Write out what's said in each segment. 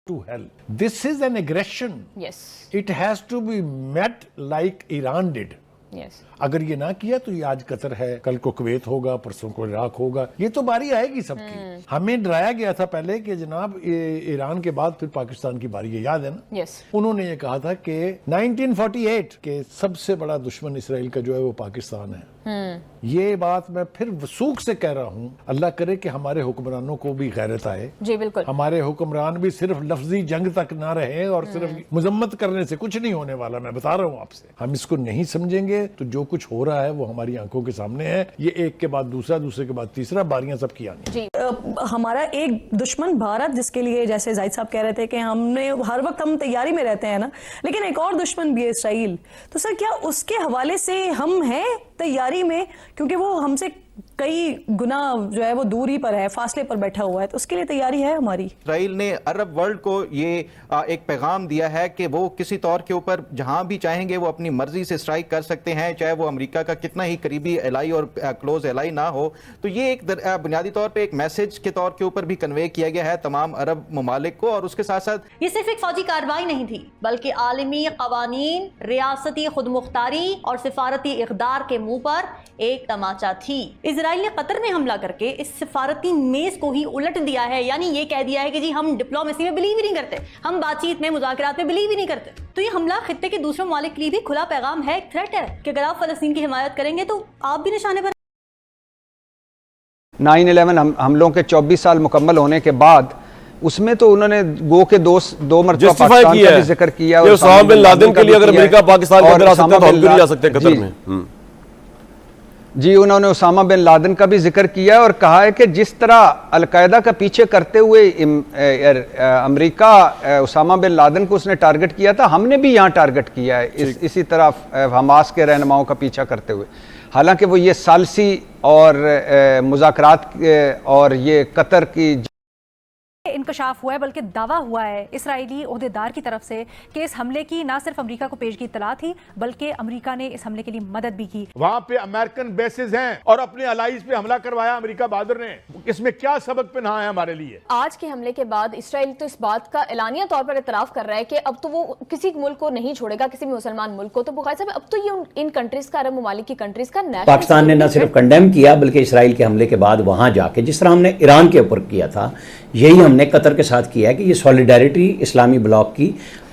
to hell. This is an aggression. Yes. It has to be met like Iran did. Yes. अगर ये ना किया तो ये आज कतर है, कल को कुवैत होगा, परसों को इराक होगा, ये तो बारी आएगी सबकी। हमें डराया गया था पहले कि जनाब ईरान के बाद फिर पाकिस्तान की बारी है, याद है ना? Yes. उन्होंने ये कहा था कि 1948 के सबसे बड़ा दुश्मन इसराइल का जो है वो पाकिस्तान है। ये बात मैं फिर वसूख से कह रहा हूँ, अल्लाह करे कि हमारे हुक्मरानों को भी गैरत आए। जी बिल्कुल। हमारे हुक्मरान भी सिर्फ लफ्जी जंग तक ना रहे और सिर्फ मजम्मत करने से कुछ नहीं होने वाला, मैं बता रहा हूँ आपसे। हम इसको नहीं समझेंगे तो जो कुछ हो रहा है वो हमारी आंखों के सामने है। ये एक के बाद दूसरा, दूसरे के बाद तीसरा, बारियां सबकी आनी। जी। हमारा एक दुश्मन भारत, जिसके लिए जैसे जाहिद साहब कह रहे थे कि हमने हर वक्त हम तैयारी में रहते हैं ना, लेकिन एक और दुश्मन भी है इसराइल। तो सर क्या उसके हवाले से हम हैं तैयारी में, क्योंकि वो हमसे कई गुना जो है वो दूरी पर है, फासले पर बैठा हुआ है, तो उसके लिए तैयारी है हमारी? इसराइल ने अरब वर्ल्ड को ये एक पैगाम दिया है कि वो किसी तौर के ऊपर जहां भी चाहेंगे वो अपनी मर्जी से स्ट्राइक कर सकते हैं, चाहे वो अमेरिका का कितना ही करीबी एलाई और क्लोज एलाई ना हो। तो ये एक बुनियादी तौर पे एक मैसेज के तौर के ऊपर भी कन्वे किया गया है तमाम अरब ममालिक को। और उसके साथ साथ ये सिर्फ एक फौजी कार्रवाई नहीं थी, बल्कि आलमी कवानीन, रियासती खुदमुख्तारी और सिफारती इक़दार के मुंह पर एक तमाचा थी। इजराइल ने कतर में हमला करके इस सिफारती मेज को ही उलट दिया है, यानी ये कह दिया है कि जी हम डिप्लोमेसी में बिलीव ही नहीं करते, हम बातचीत में, मुज़ाकरात में बिलीव ही नहीं करते। तो ये हमला खित्ते के दूसरे ममालिक के लिए भी खुला पैगाम है, एक थ्रेट है कि अगर आप फलस्तीन की हिमायत करेंगे तो आप भी निशाने पर। 9/11 हमलों के 24 साल मुकम्मल होने के बाद उसमें तो उन्होंने गो के दो मरतबा पाकिस्तान का भी जिक्र किया और उसामा बिन लादेन के लिए अगर अमेरिका पाकिस्तान के अंदर आ सकता है तो हम क्यों नहीं जा सकते कतर में? जी, उन्होंने उसामा बिन लादेन का भी जिक्र किया और कहा है कि जिस तरह अलकायदा का पीछे करते हुए अमेरिका उसामा बिन लादेन को उसने टारगेट किया था, हमने भी यहाँ टारगेट किया है इसी तरह हमास के रहनुमाओं का पीछा करते हुए। हालांकि वो ये सालसी और मुज़ाकरात और ये कतर की इंकशाफ हुआ है, बल्कि दावा हुआ है इसराइली ओहदेदार की तरफ से कि इस हमले की ना सिर्फ अमेरिका को पेशगी इत्तला थी, बल्कि अमेरिका ने इस हमले के लिए मदद भी की। वहां पे अमेरिकन बेसिस हैं और अपने अलाइज पे हमला करवाया अमेरिका बहादुर ने। इसमें क्या सबक पहना है हमारे लिए? आज के हमले के बाद इसराइल तो इस बात का एलानिया तौर पर इतराफ कर रहा है कि अब तो वो किसी मुल्क को नहीं छोड़ेगा, किसी भी मुसलमान मुल्क को। तो बुखारी साहब, अब तो ये इन कंट्रीज का, अरब ममालिक की कंट्रीज का पाकिस्तान ने न सिर्फ कंडेम किया बल्कि इसराइल के हमले के बाद वहां जाके, जिस तरह हमने ईरान के ऊपर किया था, यही हमने कतर के साथ किया है कि ये सॉलिडारिटी इस्लामी ब्लॉक की,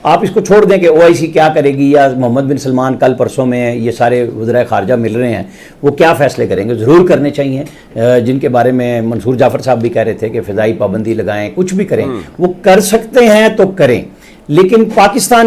आप इसको छोड़ दें कि ओआईसी क्या करेगी या मोहम्मद बिन सलमान कल परसों में ये सारे वज़ीर ख़ारजा मिल रहे हैं, वो क्या फ़ैसले करेंगे, ज़रूर करने चाहिए। जिनके बारे में मंसूर जाफ़र साहब भी कह रहे थे कि फ़िज़ाई पाबंदी लगाएं, कुछ भी करें, वो कर सकते हैं तो करें। लेकिन पाकिस्तान,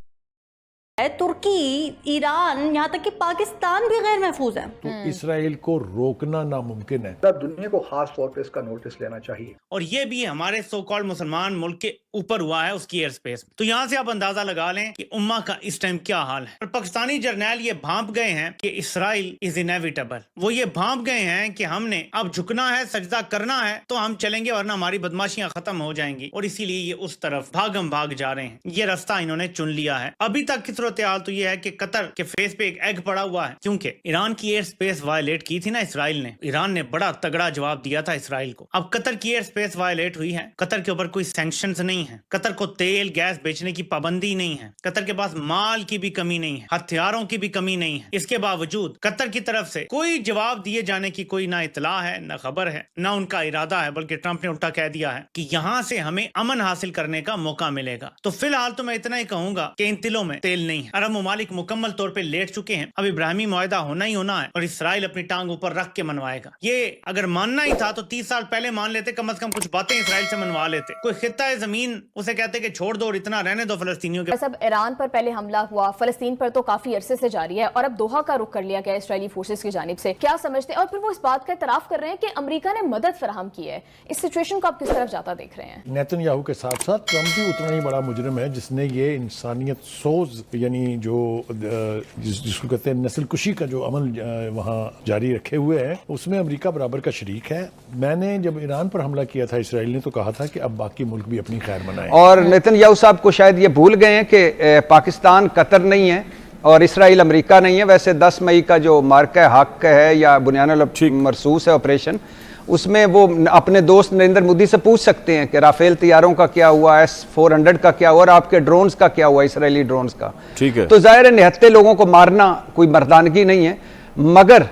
तुर्की, ईरान, यहाँ तक कि पाकिस्तान भी गैर महफूज है। तो इसराइल को रोकना नामुमकिन है। दुनिया को खास तौर पे इसका नोटिस लेना चाहिए। और ये भी हमारे सो कॉल्ड मुसलमान मुल्क के ऊपर हुआ है, उसकी एयर स्पेस। तो यहाँ से आप अंदाजा लगा लें कि उम्मा का इस टाइम क्या हाल है। और पाकिस्तानी जर्नैल ये भांप गए हैं कि इसराइल इज इनेविटेबल। वो ये भांप गए हैं कि हमने अब झुकना है, सजदा करना है तो हम चलेंगे, वरना हमारी बदमाशियां खत्म हो जाएंगी। और इसीलिए ये उस तरफ भागम भाग जा रहे हैं। ये रास्ता इन्होंने चुन लिया है। अभी तक की सूरत हाल तो ये है कि कतर के फेस पे एक एग पड़ा हुआ है, क्योंकि ईरान की एयर स्पेस वायलेट की थी ना इसराइल ने। ईरान ने बड़ा तगड़ा जवाब दिया था इसराइल को। अब कतर की एयर स्पेस वायलेट हुई है। कतर के ऊपर कोई सैंक्शंस नहीं है, कतर को तेल गैस बेचने की पाबंदी नहीं है, कतर के पास माल की भी कमी नहीं है, हथियारों की भी कमी नहीं है। इसके बावजूद कतर की तरफ से कोई जवाब दिए जाने की कोई ना इतला है, ना खबर है, ना उनका इरादा है। बल्कि ट्रंप ने उल्टा कह दिया है कि यहाँ से हमें अमन हासिल करने का मौका मिलेगा। तो फिलहाल तो मैं इतना ही कहूंगा कि इन तिलों में तेल नहीं है। अरब ममालिक मुकम्मल तौर पे लेट चुके हैं। अब इब्राहिमी मुआहदा होना ही होना है और इसराइल अपनी टांग ऊपर रख के मनवाएगा। ये अगर मानना ही था तो 30 साल पहले मान लेते, कम से कम कुछ बातें इसराइल से मनवा लेते। कोई खित्ता है जमीन उसे कहते कि छोड़ दो और इतना रहने दो फलस्तीनियों के। सब ईरान पर पहले हमला हुआ, फलस्तीन पर तो काफी अरसे से जारी है और अब दोहा का रुख कर लिया गया इसराइली फोर्सेस की जानिब से। क्या समझते हैं? और फिर वो इस बात का इतराफ कर रहे हैं कि अमेरिका ने मदद फराहम की है। इस सिचुएशन को आप किस तरफ जाता देख रहे हैं? नेतन्याहू के साथ साथ ट्रंप भी उतना ही बड़ा मुजरिम है जिसने ये इंसानियत सोज, यानी जो जिसको कहते हैं नस्ल कुशी का जो अमल वहाँ जारी रखे हुए है, उसमें अमेरिका बराबर का शरीक है। मैंने जब ईरान पर हमला किया था इसराइल ने, तो कहा था कि अब बाकी मुल्क भी अपनी खैर मनाएं। और नेतन्याहू साहब को शायद ये भूल गए हैं कि पाकिस्तान कतर नहीं है और इसराइल अमेरिका नहीं है। वैसे 10 मई का जो मार्का हक है या बुनियानुल मरसूस है ऑपरेशन, اس میں وہ اپنے دوست نریندر مودی سے پوچھ سکتے ہیں کہ رافیل طیاروں کا کیا ہوا, S-400 کا کیا ہوا, اور آپ کے ڈرونز کا کیا ہوا, اسرائیلی ڈرونز کا. ٹھیک ہے. تو ظاہر ہے نہتے لوگوں کو مارنا کوئی مردانگی نہیں ہے, مگر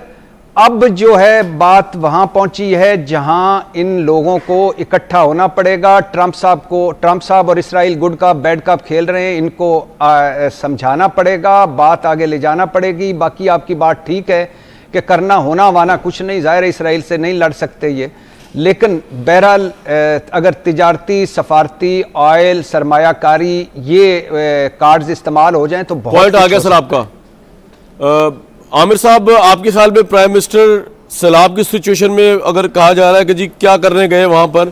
اب جو ہے بات وہاں پہنچی ہے جہاں ان لوگوں کو اکٹھا ہونا پڑے گا. ٹرمپ صاحب اور اسرائیل گڈ کپ بیڈ کپ کھیل رہے ہیں, ان کو سمجھانا پڑے گا, بات آگے لے جانا پڑے گی. باقی آپ کی بات ٹھیک ہے کہ کرنا ہونا وانا کچھ نہیں, ظاہر ہے اسرائیل سے نہیں لڑ سکتے یہ, لیکن بہرحال اگر تجارتی, سفارتی, آئل, سرمایہ کاری یہ کارڈز استعمال ہو جائیں تو بہت پوائنٹ آ گیا سر آپ کا. عامر صاحب, آپ کے خیال میں پرائم منسٹر سیلاب کی سچویشن میں اگر کہا جا رہا ہے کہ جی کیا کرنے گئے وہاں پر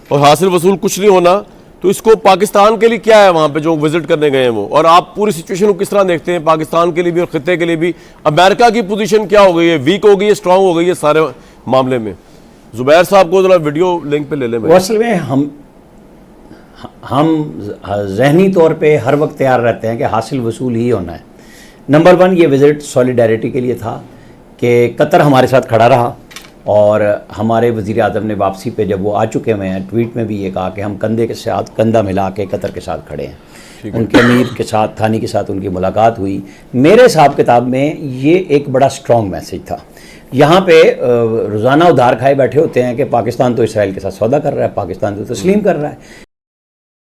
اور حاصل وصول کچھ نہیں ہونا, تو اس کو پاکستان کے لیے کیا ہے وہاں پہ جو وزٹ کرنے گئے ہیں وہ, اور آپ پوری سچویشن کو کس طرح دیکھتے ہیں پاکستان کے لیے بھی اور خطے کے لیے بھی؟ امریکہ کی پوزیشن کیا ہو گئی ہے, ویک ہو گئی ہے, اسٹرانگ ہو گئی ہے سارے معاملے میں؟ زبیر صاحب کو ذرا ویڈیو لنک پہ لے لیں. اصل میں ہم ذہنی طور پہ ہر وقت تیار رہتے ہیں کہ حاصل وصول ہی ہونا ہے. نمبر 1 یہ وزٹ سولیڈیرٹی کے لیے تھا کہ قطر ہمارے ساتھ کھڑا رہا, اور ہمارے وزیر اعظم نے واپسی پہ جب وہ آ چکے ہوئے ہیں ٹویٹ میں بھی یہ کہا کہ ہم کندھے کے ساتھ کندھا ملا کے قطر کے ساتھ کھڑے ہیں. ان کے امیر کے ساتھ, تھانی کے ساتھ ان کی ملاقات ہوئی. میرے حساب کتاب میں یہ ایک بڑا سٹرونگ میسج تھا. یہاں پہ روزانہ ادھار کھائے بیٹھے ہوتے ہیں کہ پاکستان تو اسرائیل کے ساتھ سودا کر رہا ہے, پاکستان تو تسلیم کر رہا ہے.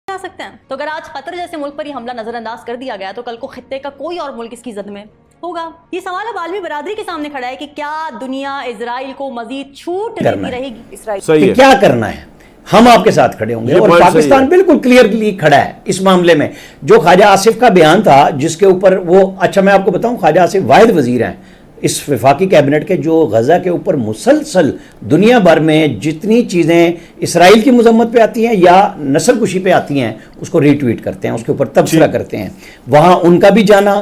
سکتے ہیں تو اگر آج قطر جیسے ملک پر یہ حملہ نظر انداز کر دیا گیا تو کل کو خطے کا کوئی اور ملک اس کی زد میں ہوگا. یہ سوال اب عالمی برادری کے سامنے کھڑا ہے کہ کیا دنیا اسرائیل کو مزید چھوٹ دیتی رہے گی؟ اسرائیل کیا کرنا ہے, ہم آپ کے ساتھ کھڑے ہوں گے, اور پاکستان بالکل کلیئرلی کھڑا ہے اس معاملے میں. جو خواجہ آصف کا بیان تھا جس کے اوپر وہ, اچھا میں آپ کو بتاؤں, خواجہ آصف واحد وزیر ہیں اس وفاقی کیبنٹ کے جو غزہ کے اوپر مسلسل دنیا بھر میں جتنی چیزیں اسرائیل کی مذمت پہ آتی ہیں یا نسل کشی پہ آتی ہیں اس کو ری ٹویٹ کرتے ہیں, اس کے اوپر تبصرہ کرتے ہیں. وہاں ان کا بھی جانا,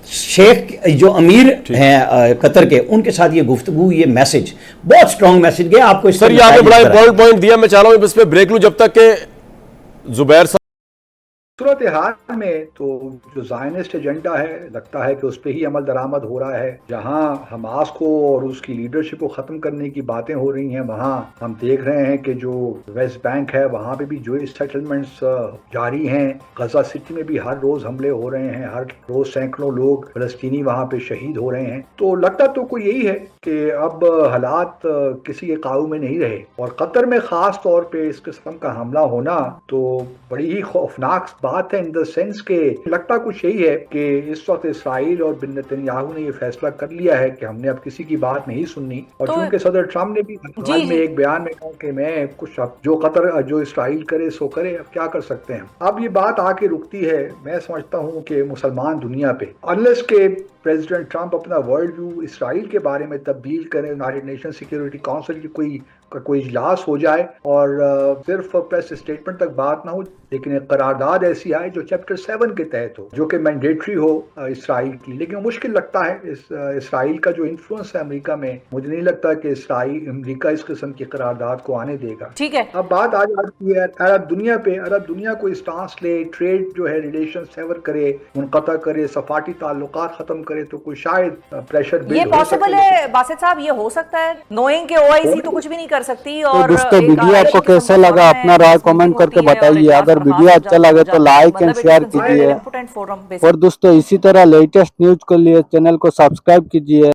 شیخ جو امیر ہیں قطر کے, ان کے ساتھ یہ گفتگو, یہ میسج بہت سٹرونگ میسج گیا. آپ کو اس سر یہ آپ نے بڑا امپورٹنٹ پوائنٹ دیا, میں چاہ رہا ہوں اس پہ بریک لوں جب تک کہ زبیر صاحب. صورتحال میں تو جو زائنسٹ ایجنڈا ہے لگتا ہے کہ اس پہ ہی عمل درآمد ہو رہا ہے. جہاں حماس کو اور اس کی لیڈرشپ کو ختم کرنے کی باتیں ہو رہی ہیں, وہاں ہم دیکھ رہے ہیں کہ جو ویسٹ بینک ہے وہاں پہ بھی جو سیٹلمنٹس جاری ہیں. غزہ سٹی میں بھی ہر روز حملے ہو رہے ہیں, ہر روز سینکڑوں لوگ فلسطینی وہاں پہ شہید ہو رہے ہیں. تو لگتا تو کوئی یہی ہے کہ اب حالات کسی کے قابو میں نہیں رہے, اور قطر میں خاص طور پہ اس قسم کا حملہ ہونا تو بڑی ہی خوفناک بات ہے, ان دا سینس کہ لگتا کچھ یہی ہے کہ اس وقت اسرائیل اور بن نتنیاہو نے یہ فیصلہ کر لیا ہے کہ ہم نے اب کسی کی بات نہیں سننی. اور چونکہ صدر ٹرمپ نے بھی حال میں ایک بیان میں کہا کہ میں کچھ جو قطر جو اسرائیل کرے سو کرے, اب کیا کر سکتے ہیں. اب یہ بات آ کے رکتی ہے میں سمجھتا ہوں کہ مسلمان دنیا پہ, انلیس کہ پریزیڈنٹ ٹرمپ اپنا ورلڈ ویو اسرائیل کے بارے میں تبدیل کریں, یونائیٹڈ نیشن سیکیورٹی کونسل کی کوئی اجلاس ہو جائے اور صرف پریس اسٹیٹمنٹ تک بات نہ ہو, لیکن ایک قرارداد ایسی آئے جو چیپٹر 7 کے تحت ہو, جو کہ مینڈیٹری ہو اسرائیل کی. لیکن مشکل لگتا ہے اسرائیل کا جو انفلوئنس ہے امریکہ میں, مجھے نہیں لگتا کہ امریکہ اس قسم کی قرارداد کو آنے دے گا. ٹھیک ہے, اب بات آ جاتی ہے عرب دنیا پہ. عرب دنیا کو اسٹانس لے, ٹریڈ جو ہے ریلیشن سیور کرے, منقطع کرے, سفارتی تعلقات ختم کرے, تو کوئی شاید پریشر یہ پاسبل ہے باسط صاحب, یہ ہو سکتا ہے نوئنگ کہ OIC تو کچھ بھی نہیں کر سکتی. اور دوستو ویڈیو آپ کو کیسا لگا اپنا رائے کامنٹ کر کے بتائیے. اگر ویڈیو اچھا لگے تو لائک اینڈ شیئر کیجیے, اور دوستو اسی طرح لیٹسٹ نیوز کے لیے چینل کو سبسکرائب کیجیے.